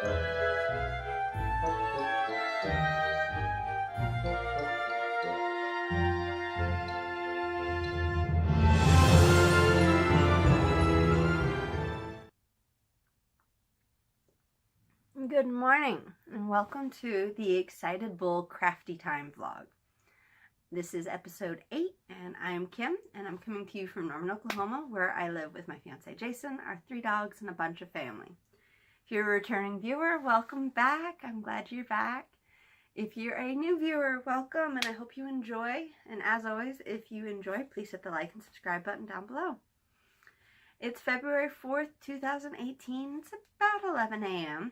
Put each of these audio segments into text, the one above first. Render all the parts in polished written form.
Good morning and welcome to the Excited Bull Crafty Time vlog. This is episode 8 and I'm Kim and I'm coming to you from Norman, Oklahoma, where I live with my fiance Jason, our 3 dogs, and a bunch of family. If you're a returning viewer, welcome back. I'm glad you're back. If you're a new viewer, welcome and I hope you enjoy. And as always, if you enjoy, please hit the like and subscribe button down below. It's February 4th, 2018. It's about 11 a.m.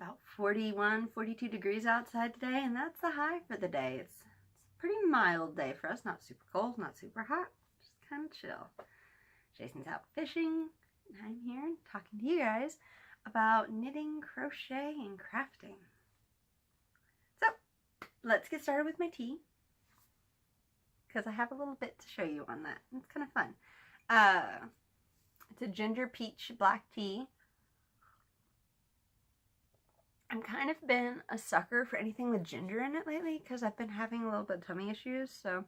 About 41, 42 degrees outside today, and that's the high for the day. It's a pretty mild day for us. Not super cold, not super hot, just kind of chill. Jason's out fishing, and I'm here talking to you guys about knitting, crochet, and crafting. So, let's get started with my tea, because I have a little bit to show you on that. It's kind of fun. It's a ginger peach black tea. I've kind of been a sucker for anything with ginger in it lately because I've been having a little bit of tummy issues, so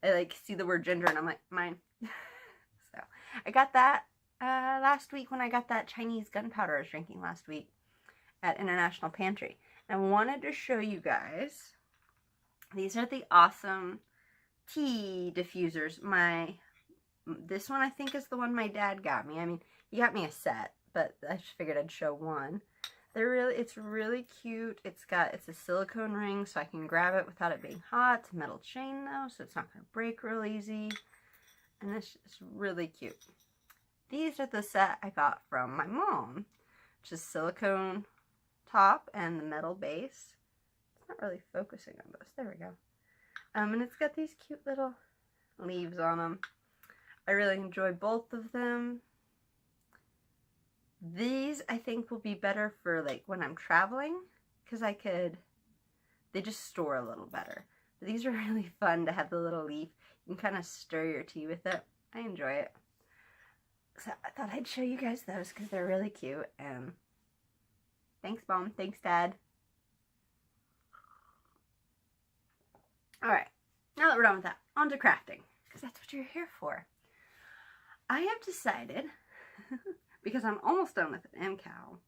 I like see the word ginger and I'm like, mine. So I got that last week when I got that Chinese gunpowder I was drinking last week at International Pantry. And I wanted to show you guys, these are the awesome tea diffusers. This one I think is the one my dad got me. I mean, he got me a set, but I just figured I'd show one. It's really cute. It's a silicone ring so I can grab it without it being hot. It's a metal chain though, so it's not going to break real easy. And it's really cute. These are the set I got from my mom, which is silicone top and the metal base. It's not really focusing on those. There we go. And it's got these cute little leaves on them. I really enjoy both of them. These, I think, will be better for, like, when I'm traveling, because they just store a little better. But these are really fun to have the little leaf. You can kind of stir your tea with it. I enjoy it. So I thought I'd show you guys those, because they're really cute. And thanks, Mom. Thanks, Dad. Alright, now that we're done with that, on to crafting, because that's what you're here for. I have decided... because I'm almost done with an MCAL,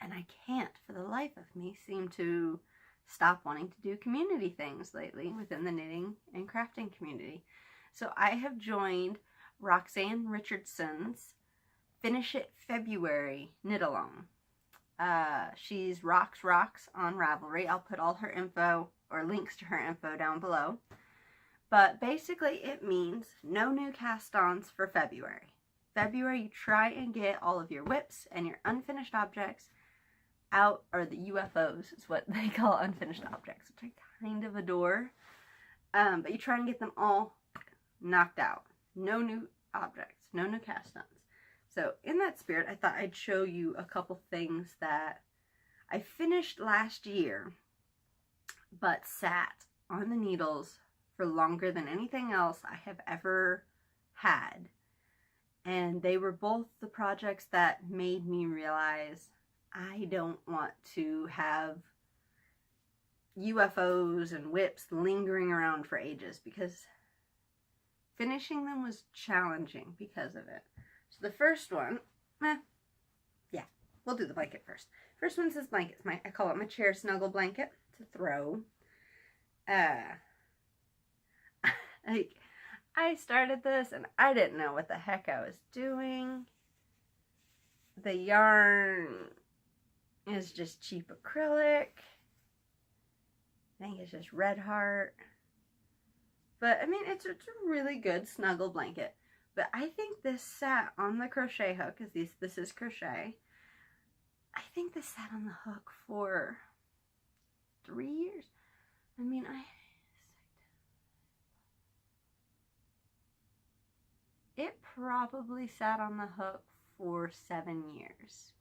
and I can't, for the life of me, seem to stop wanting to do community things lately within the knitting and crafting community. So I have joined Roxanne Richardson's Finish It February knit-along. She's Rocks on Ravelry. I'll put all her info, or links to her info, down below. But basically it means no new cast-ons for February. February, you try and get all of your whips and your unfinished objects out, or the UFOs is what they call unfinished objects, which I kind of adore. But you try and get them all knocked out. No new objects, no new cast-ons. So in that spirit, I thought I'd show you a couple things that I finished last year, but sat on the needles for longer than anything else I have ever had. And they were both the projects that made me realize I don't want to have UFOs and whips lingering around for ages, because finishing them was challenging because of it. So the first one, yeah, we'll do the blanket first. First one says blanket. I call it my chair snuggle blanket to throw. Like, I started this and I didn't know what the heck I was doing. The yarn is just cheap acrylic. I think it's just Red Heart. But I mean, it's a really good snuggle blanket. But I think this sat on the crochet hook, because this is crochet. I think this sat on the hook for 3 years. I mean, it probably sat on the hook for 7 years.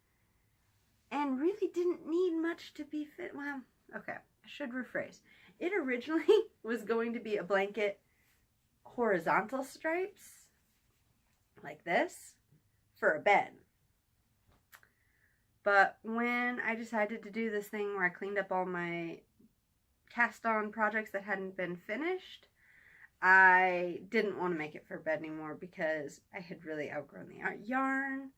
And really didn't need much to be fit. Well, okay, I should rephrase. It originally was going to be a blanket horizontal stripes, like this, for a bed. But when I decided to do this thing where I cleaned up all my cast-on projects that hadn't been finished, I didn't want to make it for bed anymore because I had really outgrown the yarn.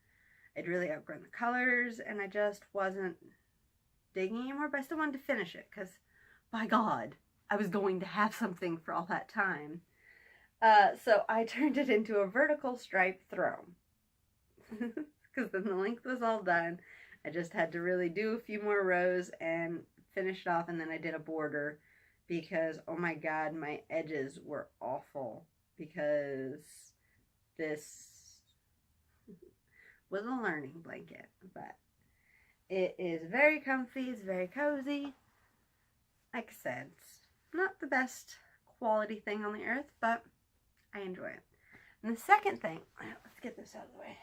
I'd really outgrown the colors, and I just wasn't digging anymore, but I still wanted to finish it because, by God, I was going to have something for all that time. So I turned it into a vertical stripe throw. Because then the length was all done. I just had to really do a few more rows and finish it off, and then I did a border because, oh my God, my edges were awful because this was a learning blanket, but it is very comfy, it's very cozy. Like I said, it's not the best quality thing on the earth, but I enjoy it. And the second thing, let's get this out of the way.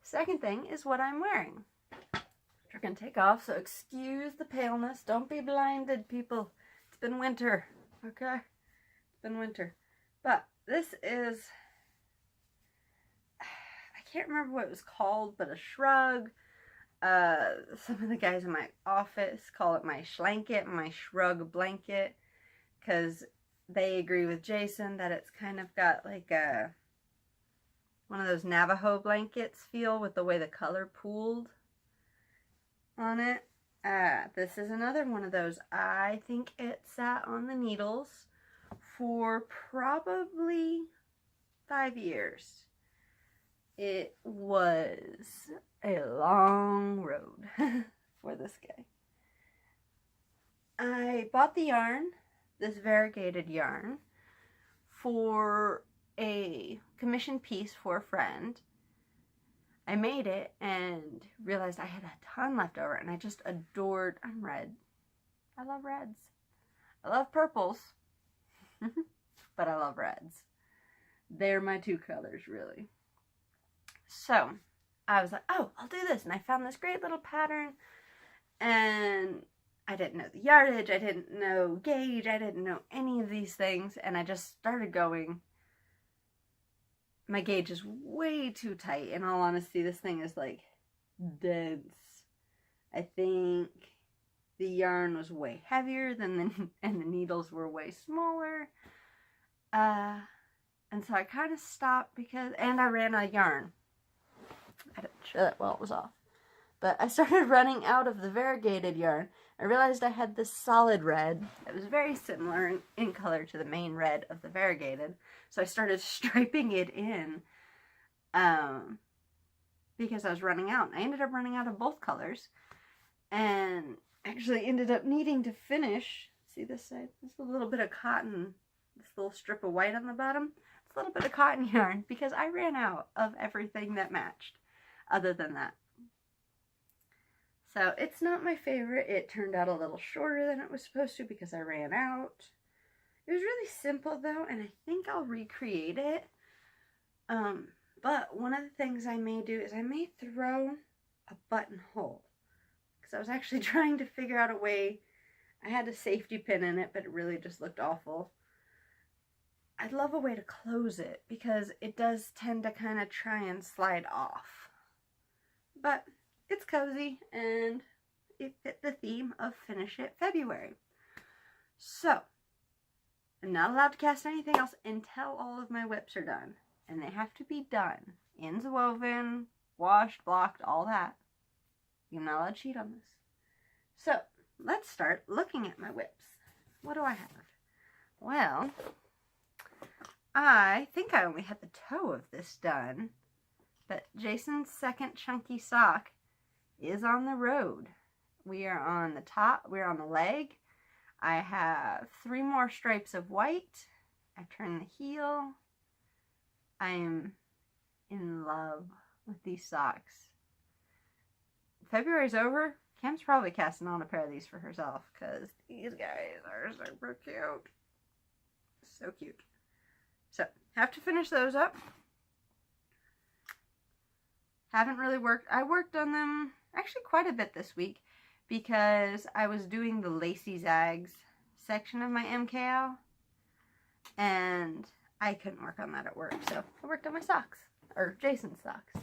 Second thing is what I'm wearing. We're going to take off, so excuse the paleness. Don't be blinded, people. It's been winter, okay? It's been winter. But this is, I can't remember what it was called, but a shrug. Some of the guys in my office call it my schlanket, my shrug blanket, because they agree with Jason that it's kind of got like a one of those Navajo blankets feel with the way the color pooled on it. This is another one of those. I think it sat on the needles for probably 5 years. It was a long road for this guy. I bought the yarn, this variegated yarn, for a commission piece for a friend. I made it and realized I had a ton left over, and I just adored, I'm red. I love reds. I love purples, but I love reds. They're my two colors, really. So I was like, oh, I'll do this. And I found this great little pattern, and I didn't know the yardage, I didn't know gauge, I didn't know any of these things, and I just started going. My gauge is way too tight. In all honesty, this thing is like dense. I think the yarn was way heavier than and the needles were way smaller. And so I kind of stopped because, and I ran out of yarn. I didn't show that while it was off. But I started running out of the variegated yarn. I realized I had this solid red that was very similar in color to the main red of the variegated. So I started striping it in because I was running out. I ended up running out of both colors and actually ended up needing to finish. See this side? There's a little bit of cotton, this little strip of white on the bottom. It's a little bit of cotton yarn because I ran out of everything that matched other than that. So it's not my favorite. It turned out a little shorter than it was supposed to because I ran out. It was really simple though, and I think I'll recreate it. But one of the things I may do is I may throw a buttonhole, because I was actually trying to figure out a way. I had a safety pin in it, but it really just looked awful. I'd love a way to close it because it does tend to kind of try and slide off. But it's cozy, and it fit the theme of Finish It February. So, I'm not allowed to cast anything else until all of my whips are done. And they have to be done. Ends woven, washed, blocked, all that. You're not allowed to cheat on this. So, let's start looking at my whips. What do I have? Well, I think I only had the toe of this done. But Jason's second chunky sock is on the road. We are on the top, we're on the leg. I have 3 more stripes of white. I turn the heel. I am in love with these socks. February's over. Cam's probably casting on a pair of these for herself because these guys are super cute. So cute. So, have to finish those up. Haven't really worked. I worked on them actually quite a bit this week because I was doing the lacy zags section of my MKL and I couldn't work on that at work, so I worked on my socks, or Jason's socks.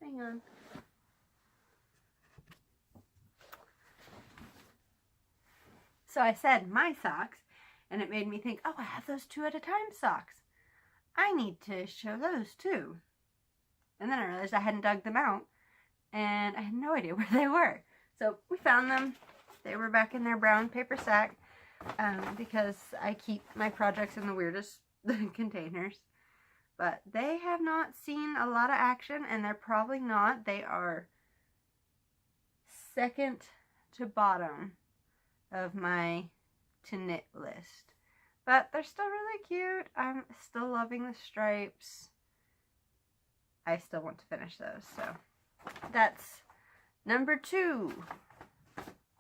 Hang on. So I said my socks, and it made me think, oh, I have those 2 at a time socks. I need to show those too. And then I realized I hadn't dug them out, and I had no idea where they were. So we found them. They were back in their brown paper sack, because I keep my projects in the weirdest containers. But they have not seen a lot of action, and they're probably not. They are second to bottom of my to knit list. But they're still really cute. I'm still loving the stripes. I still want to finish those. So that's number 2.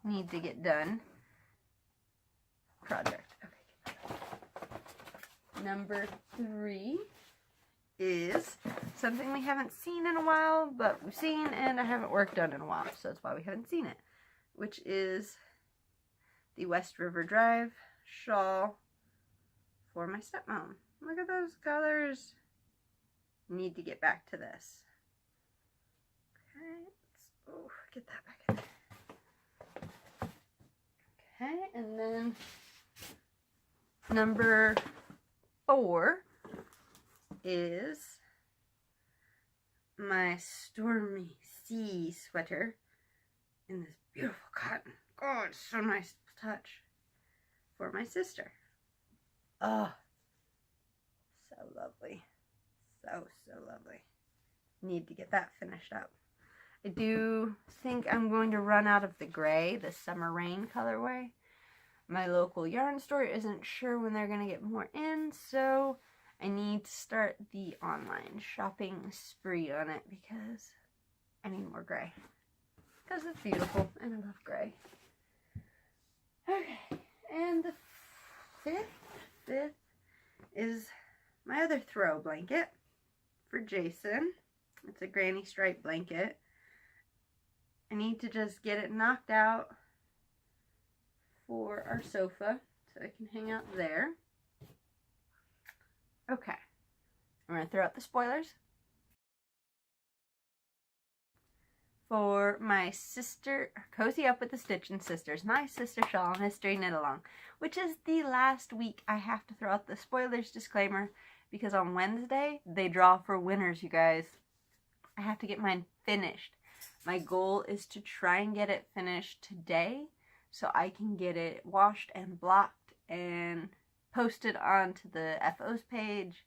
Need to get done. Project. Okay. Number 3 is something we haven't seen in a while, but we've seen and I haven't worked on in a while, so that's why we haven't seen it, which is the West River Drive shawl for my stepmom. Look at those colors. Need to get back to this. Okay, let's get that back in there. Okay, and then number 4 is my Stormy Sea sweater in this beautiful cotton. Oh, it's so nice to touch. For my sister. Oh, so lovely. So lovely. Need to get that finished up. I do think I'm going to run out of the gray, the Summer Rain colorway. My local yarn store isn't sure when they're going to get more in, so I need to start the online shopping spree on it because I need more gray. Because it's beautiful and I love gray. Okay, and the fifth is my other throw blanket for Jason. It's a granny stripe blanket. I need to just get it knocked out for our sofa so it can hang out there. Okay, I'm going to throw out the spoilers. For my sister, Cozy Up with the Stitchin' Sisters, my sister shawl mystery knit along, which is the last week I have to throw out the spoilers disclaimer because on Wednesday they draw for winners, you guys. I have to get mine finished. My goal is to try and get it finished today so I can get it washed and blocked and posted onto the FO's page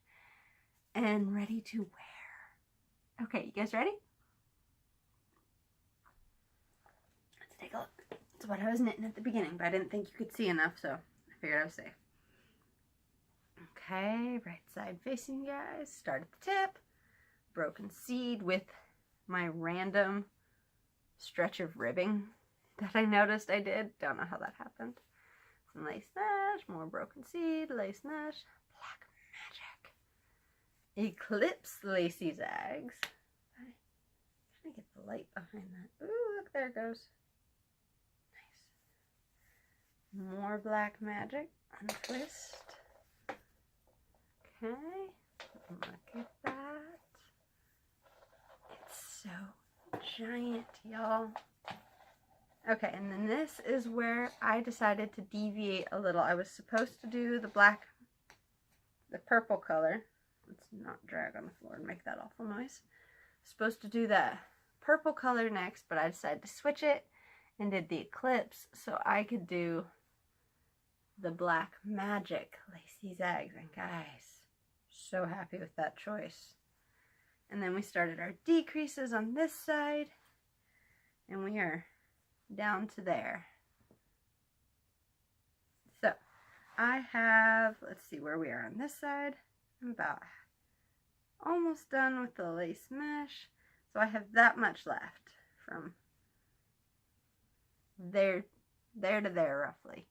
and ready to wear. Okay, you guys ready? Take a look. That's what I was knitting at the beginning, but I didn't think you could see enough, so I figured I was safe. Okay, right side facing, guys. Start at the tip. Broken seed with my random stretch of ribbing that I noticed I did. Don't know how that happened. Some lace mesh, more broken seed, lace mesh, black magic. Eclipse lacy zags. I'm trying to get the light behind that. Ooh, look, there it goes. More black magic, untwist. Okay, look at that. It's so giant, y'all. Okay, and then this is where I decided to deviate a little. I was supposed to do the purple color. Let's not drag on the floor and make that awful noise. Supposed to do that purple color next, but I decided to switch it and did the eclipse so I could do the black magic lacy zags. And guys, so happy with that choice. And then we started our decreases on this side and we are down to there. So I have, let's see where we are on this side. I'm about almost done with the lace mesh, so I have that much left from there to there roughly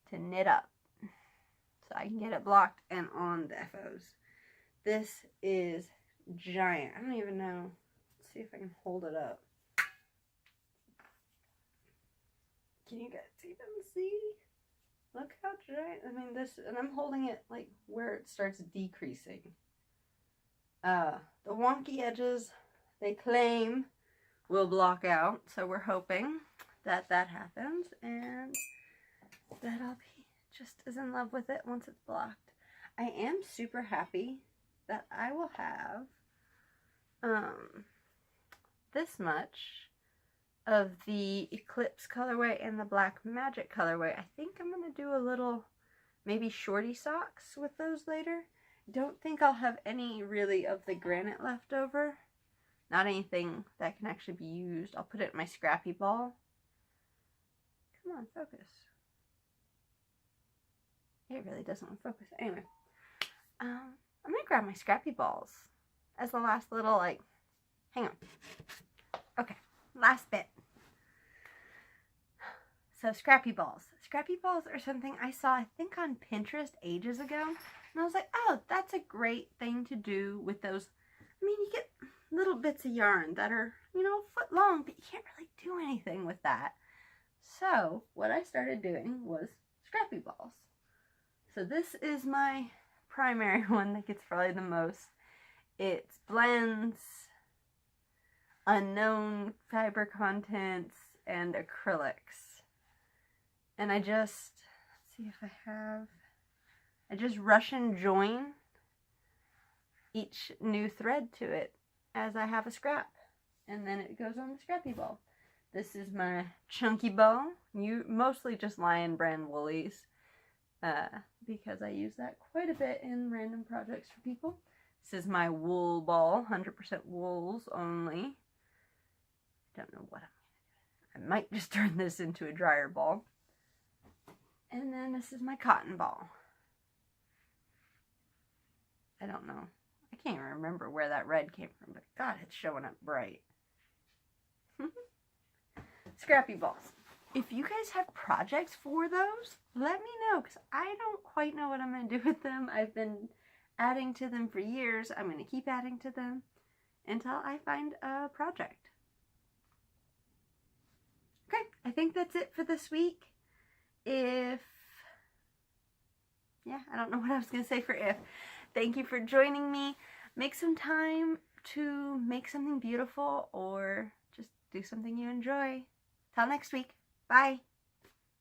to knit up so I can get it blocked and on the FOs. This is giant. I don't even know. Let's see if I can hold it up. Can you guys even see? Look how giant. I mean, this, and I'm holding it like where it starts decreasing. The wonky edges they claim will block out. So we're hoping that that happens and that I'll be just as in love with it once it's blocked. I am super happy that I will have this much of the Eclipse colorway and the Black Magic colorway. I think I'm going to do a little maybe shorty socks with those later. Don't think I'll have any really of the granite left over. Not anything that can actually be used. I'll put it in my scrappy ball. Come on, focus. It really doesn't want to focus. Anyway, I'm going to grab my scrappy balls as the last little, like, hang on. Okay, last bit. So, scrappy balls. Scrappy balls are something I saw, I think, on Pinterest ages ago. And I was like, oh, that's a great thing to do with those. I mean, you get little bits of yarn that are, you know, a foot long, but you can't really do anything with that. So, what I started doing was scrappy balls. So, this is my primary one that gets probably the most. It's blends, unknown fiber contents, and acrylics. And I just, let's see if I just Russian join each new thread to it as I have a scrap. And then it goes on the scrappy ball. This is my chunky ball. You mostly just Lion brand woolies. Because I use that quite a bit in random projects for people. This is my wool ball, 100% wools only. Don't know what I'm going to do. I might just turn this into a dryer ball. And then this is my cotton ball. I don't know. I can't even remember where that red came from, but God, it's showing up bright. Scrappy balls. If you guys have projects for those, let me know, because I don't quite know what I'm going to do with them. I've been adding to them for years. I'm going to keep adding to them until I find a project. Okay, I think that's it for this week. I don't know what I was going to say for if. Thank you for joining me. Make some time to make something beautiful or just do something you enjoy. Till next week. Bye.